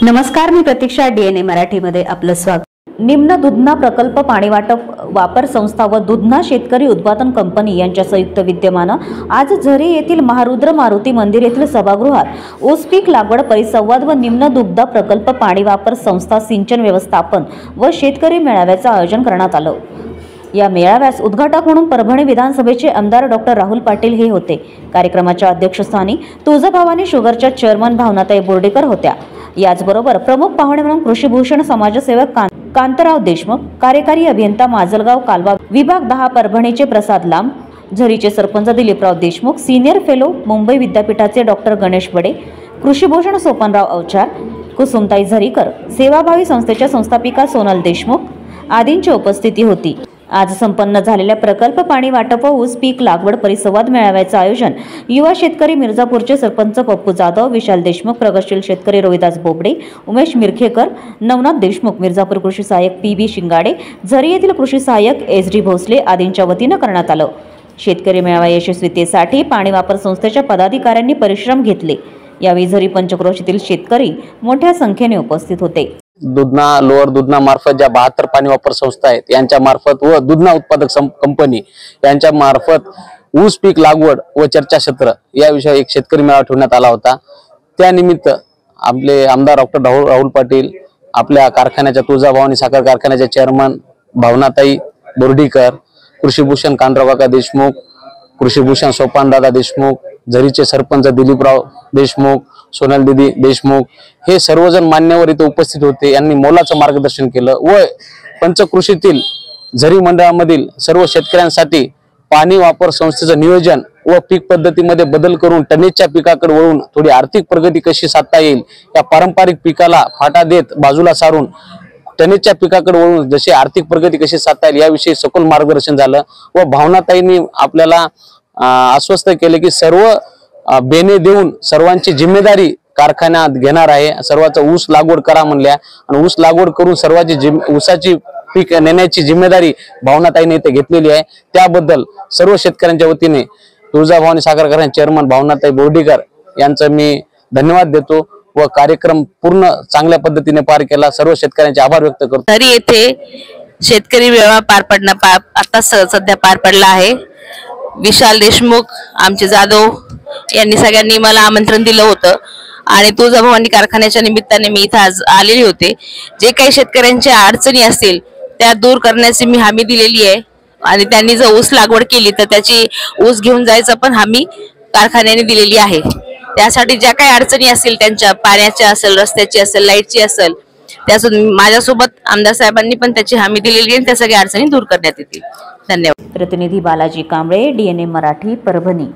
नमस्कार, मी प्रतीक्षा. डीएनए मराठीमध्ये आपलं स्वागत. निम्न दुधना प्रकल्प पाणी वापर संस्था व दुधना शेतकरी उत्पादन कंपनी यांच्या संयुक्त विद्यमानं आज झरी येथील महारुद्र मारुती मंदिर येथील सभागृहात ऊस पीक लागवड परिसंवाद व निम्न दुग्ध प्रकल्प पाणी वापर संस्था सिंचन व्यवस्थापन व शेतकरी मेळाव्याचं आयोजन करण्यात आलं. या मेळाव्यास उद्घाटक म्हणून परभणी विधानसभेचे आमदार डॉक्टर राहुल पाटील हे होते. कार्यक्रमाच्या अध्यक्षस्थानी तुळजाभवानी शुगरच्या चेअरमन भावनाताई बोर्डीकर होत्या. याचबरोबर प्रमुख पाहुणे म्हणून कृषीभूषण समाजसेवक कांतराव देशमुख, कार्यकारी अभियंता माजलगाव कालवा विभाग 10 परभणीचे प्रसाद लांब, झरीचे सरपंच दिलीपराव देशमुख, सीनियर फेलो मुंबई विद्यापीठाचे डॉक्टर गणेश बडे, कृषीभूषण सोपनराव अवचार, कुसुमताई झरीकर, सेवाभावी संस्थेच्या संस्थापिका सोनल देशमुख आदींची उपस्थिती होती. आज संपन्न झालेल्या प्रकल्प पाणी वाटप व ऊस पीक लागवड परिसंवाद मेळाव्याचे आयोजन युवा शेतकरी मिर्जापूरचे सरपंच पप्पू जाधव, विशाल देशमुख, प्रगतशील शेतकरी रोहिदास बोबडे, उमेश मिरखेकर, नवनाथ देशमुख, मिर्जापूर कृषी सहाय्यक पी.बी. शिंगाडे, झरी येथील कृषी सहाय्यक एस.डी. भोसले आदींच्या वतीनं करण्यात आलं. शेतकरी मेळावा यशस्वीतेसाठी पाणी वापर संस्थेच्या पदाधिकाऱ्यांनी परिश्रम घेतले. यावेळी झरी पंचक्रोशीतील शेतकरी मोठ्या संख्येने उपस्थित होते. दुधना लोअर दुधना मार्फत ज्या 72 पाणी वापर संस्था आहेत यांच्या मार्फत व दुधना उत्पादक कंपनी यांच्या मार्फत ऊस पीक लागवड व चर्चासत्र याविषयी एक शेतकरी मेळावा ठेवण्यात आला होता. त्यानिमित्त आपले आमदार डॉक्टर राहुल पाटील, आपल्या कारखान्याच्या तुळजाभवानी साखर कारखान्याच्या चेअरमन भावनाताई बोर्डीकर, कृषीभूषण कांतराव देशमुख, कृषीभूषण सोपानदादा देशमुख, झरीचे सरपंच दिलीपराव देशमुख, सोनल दीदी देशमुख हे सर्वजण मान्यवर इथे उपस्थित होते. यांनी मोलाचं मार्गदर्शन केलं व पंचकृषीतील झरी मंडळामधील सर्व शेतकऱ्यांसाठी पाणी वापर संस्थेचं नियोजन व पीक पद्धतीमध्ये बदल करून टनेजच्या पिकाकडे वळून थोडी आर्थिक प्रगती कशी साधता येईल, या पारंपरिक पिकाला फाटा देत बाजूला सारून टनेजच्या पिकाकडे वळून जशी आर्थिक प्रगती कशी साधता येईल याविषयी सखोल मार्गदर्शन झालं. व भावनाताईंनी आपल्याला आश्वस्त केले की सर्व बेने देऊन सर्वांची जिम्मेदारी कारखान्यात घेणार आहे. सर्वांचा ऊस लागवड करा म्हणल्या आणि ऊस लागवड करून सर्वांची ऊसाची पीक नेण्याची जिम्मेदारी भावनाताईने इथे घेतलेली आहे. त्याबद्दल सर्व शेतकऱ्यांच्या वतीने तुळजाभवानी साखर कारखान्याचे चेअरमन भावनाताई बोर्डीकर यांचं मी धन्यवाद देतो व कार्यक्रम पूर्ण चांगल्या पद्धतीने पार केला. सर्व शेतकऱ्यांचे आभार व्यक्त करतो. तरी येथे शेतकरी मेळावा आता सध्या पार पडला आहे. विशाल देशमुख, आमचे जाधव यांनी सगळ्यांनी मला आमंत्रण दिलं होतं आणि तुळजाभवानी कारखान्याच्या निमित्ताने मी इथे आज आलेले होते. जे काही शेतकऱ्यांच्या अडचणी असतील त्या दूर करण्याची मी हमी दिलेली आहे आणि त्यांनी जर ऊस लागवड केली तर त्याची ऊस घेऊन जायचं पण हमी कारखान्याने दिलेली आहे. त्यासाठी ज्या काही अडचणी असतील त्यांच्या पाण्याच्या असेल, रस्त्याची असेल, लाईटची असेल, त्यातून माझ्यासोबत आमदार साहेबांनी पण त्याची हमी दिलेली आहे. त्या सगळ्या अडचणी दूर करण्यात येतील. धन्यवाद. प्रतिनिधी बालाजी कांबळे, डीएनए मराठी, परभणी.